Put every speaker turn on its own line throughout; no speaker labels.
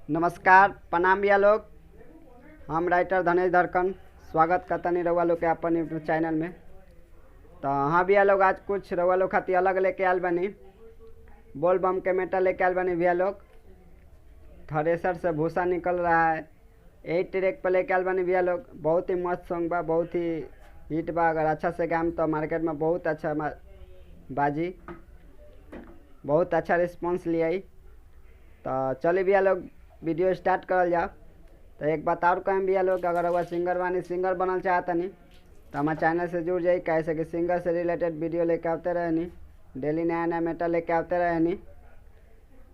नमस्कार प्रणाम भैया लोग। हम राइटर धनेश धड़कन स्वागत करता नहीं रउआ लोग के अपन यूट्यूब चैनल में। तो हाँ भैया लोग, आज कुछ रउआ लोग खातिर अलग लेके आयल बनी। बोल बम के मेटा लेके आयल बनी भैया लोग। थ्रेसर से भूसा निकल रहा है, यही ट्रैक पर लेके आयल बनी भैया लोग। बहुत ही मस्त सॉन्ग बा, बहुत ही हिट बा। अगर अच्छा से गाम तो मार्केट में बहुत अच्छा बाजी, बहुत अच्छा रिस्पॉन्स लिया। तो चलिए भैया लोग वीडियो स्टार्ट करल जाओ। तो एक बात और कहें भैया लोग, अगर वह सिंगर बानी, सिंगर बनल चाहता नहीं तो हमारे चैनल से जुड़ जाइए। कैसे कि सिंगर से रिलेटेड वीडियो लेके आते रहे नहीं, डेली नया नया मेटा लेके आते रहे नहीं।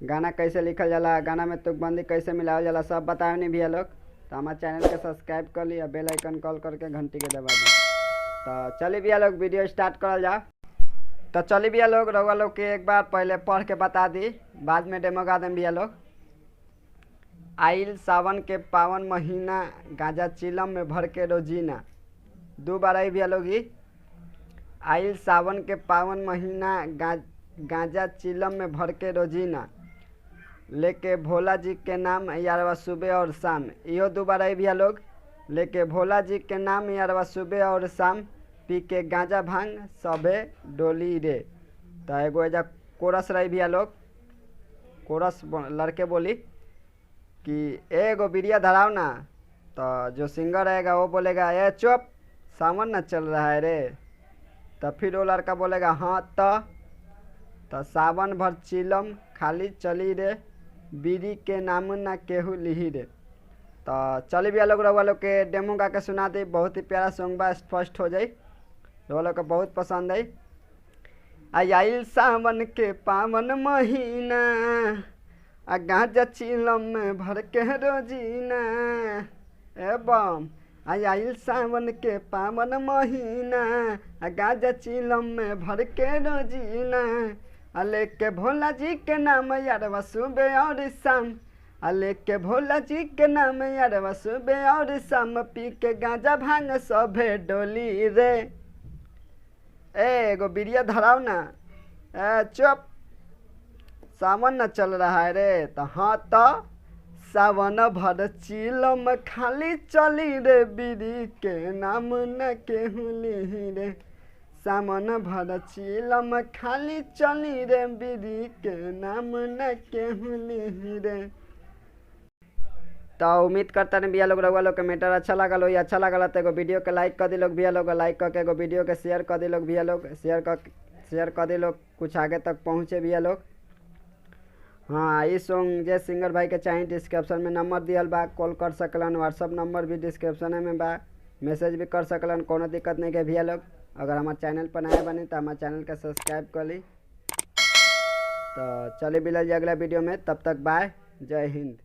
गाना कैसे लिखल जाला, गाना में तुकबंदी कैसे मिलावल जाला, सब बताए नहीं भैया लोग। तो हमारे चैनल के सब्सक्राइब कर लिया, बेल आइकन कॉल करके घंटी के दबा दी। तो चलिए भैया लोग वीडियो स्टार्ट करल जाओ। तो चलिए भैया लोग, रउआ लोग के एक बार पहले पढ़ के बता दी, बाद में डेमो गा दें भैया लोग। आइल सावन के पावन महीना, गांजा चिलम में भर के रोजीना। दो बार आई भैया लोग। आइल सावन के पावन महीना, गांजा चिलम में भर के रोजीना। लेके भोला जी के नाम यारवा सुबह और शाम। इहो दो बार आई भैया लोग। लेके भोला जी के नाम यारवा सुबह और शाम, पी के गांजा भांग सबे डोली रे। तो एगो एजा कोरस रही भैया लोग। कोरस लड़के बोली कि एगो बिरिया धराओ ना। तो जो सिंगर रहेगा वो बोलेगा ए चुप, सावन ना चल रहा है रे। तो फिर वो लड़का बोलेगा हाँ तो सावन भर चिलम खाली चली रे, बीड़ी के नाम ना केहू लिही रे। तो चली भैया लोग, रउआ लोग के डेमो गा के सुना दी। बहुत ही प्यारा सॉन्ग बा, स्पष्ट हो जाई, रउआ लोग के बहुत पसंद आई। आइल सावन के पावन महीना, गांजा चिलम में भर के रोजीना। ए बम आइल सावन के पावन महीना, गांजा चिलम में भर के रोजीना। लेके भोला जी के नाम यारवा सुबह और शाम। लेके भोला जी के नाम यारवा सुबह और शाम, पी के गांजा भांग सभे डोली रे। एगो बिरिया धराओ ना। चुप, सावन न चल रहा है रे। तो हाँ तो सावन भर चिलम खाली चली रे, बीड़ी के नाम न केहू लिही रे। सावन भर चिलम खाली चली रे, बीड़ी के नाम न केहू लिही रे। तो उम्मीद करता नहीं भैया लोग, रउआ लोग के मैटर अच्छा लगल हो। अच्छा लगल तो एगो वीडियो के लाइक कर दी लोग भैया लोग। लाइक करके एगो वीडियो के शेयर कर दी लोग भैया लोग। शेयर कर दी लोग, कुछ आगे तक पहुँचे भैया लोग। हाँ, ये सॉन्ग जे सिंगर भाई के चाहिए डिस्क्रिप्शन में नंबर दियल बा, कॉल कर सकलन। व्हाट्सअप नंबर भी डिस्क्रिप्शन में बा, मैसेज भी कर सकलन, कोनो दिक्कत नहीं है भैया लोग। अगर हमारे चैनल पर नया बने तो हमारे चैनल का सब्सक्राइब कर ली। तो चलिए मिलल अगला वीडियो में, तब तक बाय, जय हिंद।